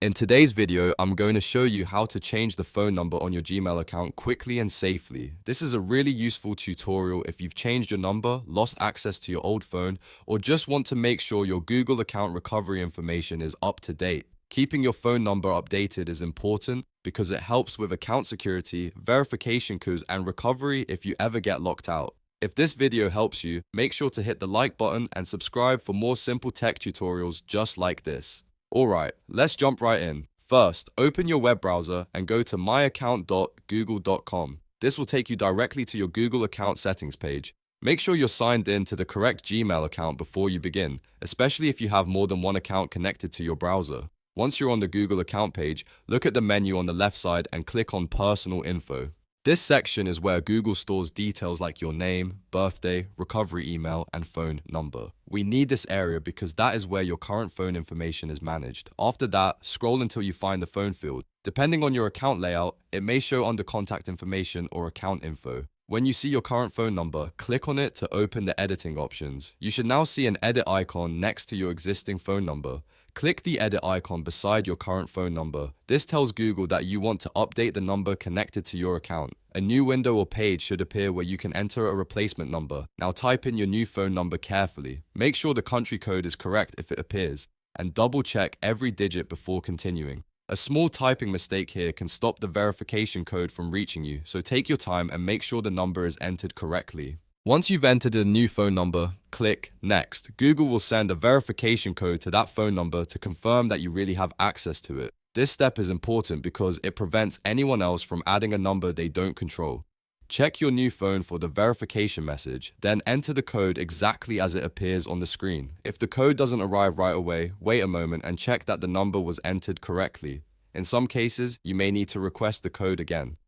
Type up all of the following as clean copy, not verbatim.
In today's video, I'm going to show you how to change the phone number on your Gmail account quickly and safely. This is a really useful tutorial if you've changed your number, lost access to your old phone, or just want to make sure your Google account recovery information is up to date. Keeping your phone number updated is important because it helps with account security, verification codes, and recovery if you ever get locked out. If this video helps you, make sure to hit the like button and subscribe for more simple tech tutorials just like this. Alright, let's jump right in. First, open your web browser and go to myaccount.google.com. This will take you directly to your Google account settings page. Make sure you're signed in to the correct Gmail account before you begin, especially if you have more than one account connected to your browser. Once you're on the Google account page, look at the menu on the left side and click on Personal Info. This section is where Google stores details like your name, birthday, recovery email, and phone number. We need this area because that is where your current phone information is managed. After that, scroll until you find the phone field. Depending on your account layout, it may show under contact information or account info. When you see your current phone number, click on it to open the editing options. You should now see an edit icon next to your existing phone number. Click the edit icon beside your current phone number. This tells Google that you want to update the number connected to your account. A new window or page should appear where you can enter a replacement number. Now type in your new phone number carefully. Make sure the country code is correct if it appears, and double check every digit before continuing. A small typing mistake here can stop the verification code from reaching you, so take your time and make sure the number is entered correctly. Once you've entered a new phone number, click Next. Google will send a verification code to that phone number to confirm that you really have access to it. This step is important because it prevents anyone else from adding a number they don't control. Check your new phone for the verification message, then enter the code exactly as it appears on the screen. If the code doesn't arrive right away, wait a moment and check that the number was entered correctly. In some cases, you may need to request the code again.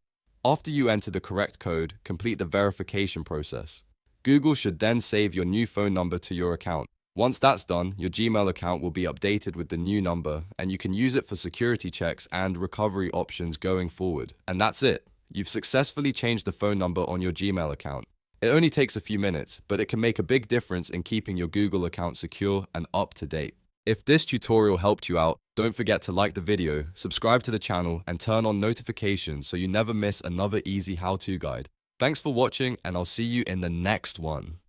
After you enter the correct code, complete the verification process. Google should then save your new phone number to your account. Once that's done, your Gmail account will be updated with the new number, and you can use it for security checks and recovery options going forward. And that's it. You've successfully changed the phone number on your Gmail account. It only takes a few minutes, but it can make a big difference in keeping your Google account secure and up to date. If this tutorial helped you out, don't forget to like the video, subscribe to the channel, and turn on notifications so you never miss another easy how-to guide. Thanks for watching, and I'll see you in the next one.